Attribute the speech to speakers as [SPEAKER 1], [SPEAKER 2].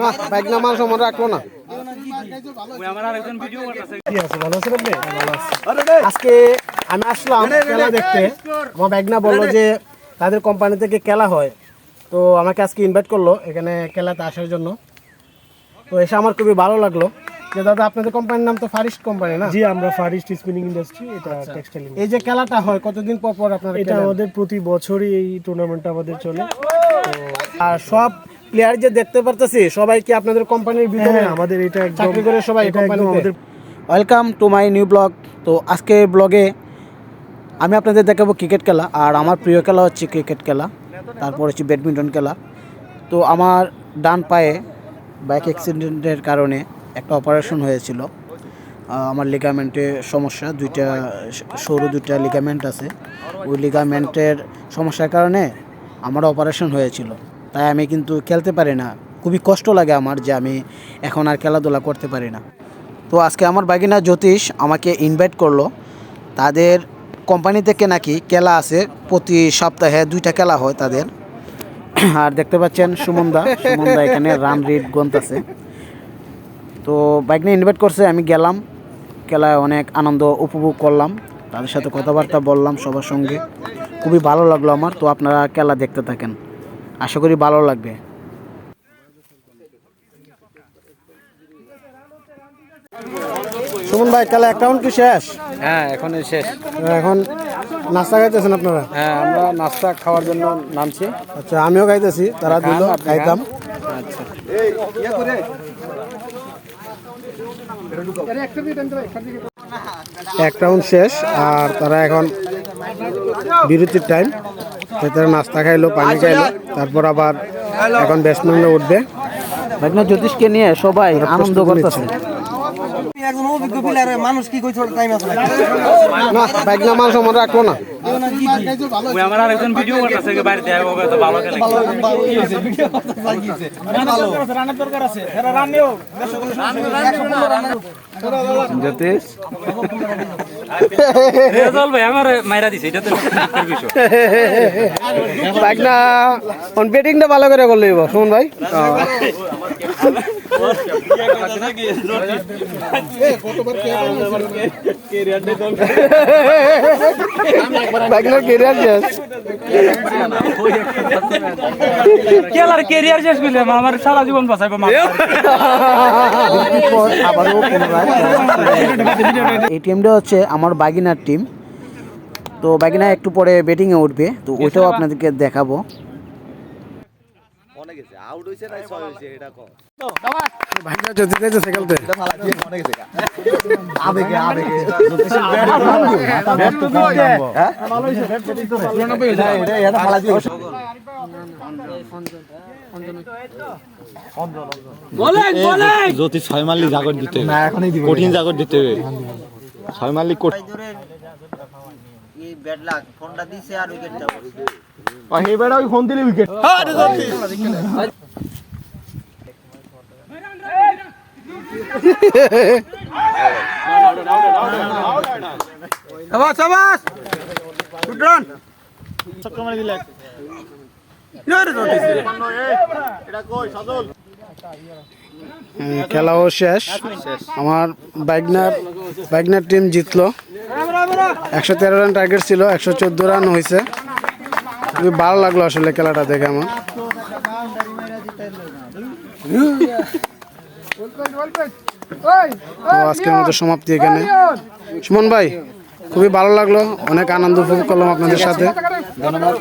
[SPEAKER 1] না বাইক না মান সম্মান রাখলো না। আজকে আমি আসলাম খেলা দেখতে। আমার বাইকনা বললো যে তাদের কোম্পানি থেকে খেলা হয়, তো আমাকে আজকে ইনভাইট করলো এখানে খেলাতে আসার জন্য। তো এসে আমার খুবই ভালো লাগলো। যে দাদা আপনাদের কোম্পানির নাম তো ফারিস্ট কোম্পানি না?
[SPEAKER 2] জি, আমরা ফারিস্ট স্পিনিং ইন্ডাস্ট্রি, এটা টেক্সটাইল।
[SPEAKER 1] এই যে খেলাটা হয় কতদিন পর পর আপনারা?
[SPEAKER 2] এটা আমাদের প্রতি বছরই এই টুর্নামেন্টটা আমাদের চলে।
[SPEAKER 1] আর সব প্লেয়ার যে দেখতে পারতেছি সবাই কি আপনাদের কোম্পানির ভিতরে?
[SPEAKER 2] আমাদের এটা একদম
[SPEAKER 1] চাকরি করে সবাই কোম্পানিতে।
[SPEAKER 2] আমাদের।
[SPEAKER 1] Welcome to my new blog. তো আজকে ব্লগে আমি আপনাদের দেখাবো ক্রিকেট খেলা। আর আমার প্রিয় খেলা হচ্ছে ক্রিকেট খেলা, তারপর হচ্ছে ব্যাডমিন্টন খেলা। তো আমার ডান পায়ে বাইক অ্যাক্সিডেন্টের কারণে একটা অপারেশন হয়েছিল। আমার লিগামেন্টের সমস্যা, সরু দুইটা লিগামেন্ট আছে। ওই লিগামেন্টের সমস্যার কারণে আমার অপারেশন হয়েছিল, তাই আমি কিন্তু খেলতে পারি না। খুবই কষ্ট লাগে আমার যে আমি এখন আর খেলাধুলা করতে পারি না। তো আজকে আমার বাগিনা জ্যোতিষ আমাকে ইনভাইট করলো। তাদের কোম্পানি থেকে নাকি খেলা আছে, প্রতি সপ্তাহে 2টা খেলা হয় তাদের। আর দেখতে পাচ্ছেন সুমনদা এখানে রান রিড গন্তাছে। তো বাইক নিয়ে ইনভাইট করছে, আমি গেলাম। খেলায় অনেক আনন্দ উপভোগ করলাম, তাদের সাথে কথাবার্তা বললাম সবার সঙ্গে। খুবই ভালো লাগলো আমার। তো আপনারা খেলা দেখতে থাকেন, আশা করি ভালো লাগবে। সুমন ভাই, খেলা এক রাউন্ড কি শেষ?
[SPEAKER 3] হ্যাঁ, এখন শেষ।
[SPEAKER 1] এখন নাস্তা খাইতেছেন আপনারা?
[SPEAKER 3] হ্যাঁ, আমরা নাস্তা খাওয়ার জন্য নামছি।
[SPEAKER 1] আচ্ছা, আমিও খাইতেছি, তারা দিল খাইতাম।
[SPEAKER 3] আচ্ছা,
[SPEAKER 1] এক রাউন্ড শেষ আর তারা এখন বিরতির টাইম। তারা নাস্তা খাইলো, পানি খাইলো, তারপর আবার এখন ব্যাটসম্যানরা উঠবে। বাইকনা জ্যোতিষকে নিয়ে সবাই আনন্দ করতেছে।
[SPEAKER 4] মানুষ কি
[SPEAKER 1] না বাইক না মান সম্মান রাখলো না।
[SPEAKER 3] আমার আরেকজন ভিডিও করতেছে বাড়িতে, তো ভালো খেলে জ্যোতিষ ভাই আমার মাইরা দিছে। এটা তো
[SPEAKER 1] বাইক না অন ব্যাটিংটা ভালো করে করলে সুমন ভাই।
[SPEAKER 3] কেরিয়ার শেষ করলাম, আমার সারা জীবন বাঁচাইবো।
[SPEAKER 1] এই টিমটা হচ্ছে আমার বাগিনার টিম। তো বাগিনা একটু পরে ব্যাটিংয়ে উঠবে, তো ওইটাও আপনাদেরকে দেখাবো।
[SPEAKER 5] যদি 6 মারলি জাগর দিতে হবে, কঠিন জাগর দিতে হবে। 6 মারলি
[SPEAKER 4] ব্যাড লাক ফোনটা দিছে আর উইকেটটা
[SPEAKER 2] ওই ফোন দিলে উইকেট।
[SPEAKER 1] খেলাও শেষ। আমার বাইকনার টিম জিতলো। 113 রান টার্গেট ছিল, 114 রান হয়েছে। খুবই ভালো লাগলো আসলে খেলাটা দেখে আমার। আজকের মতো সমাপ্তি এখানে। সুমন ভাই, খুবই ভালো লাগলো, অনেক আনন্দ উপভোগ করলাম আপনাদের সাথে। ধন্যবাদ।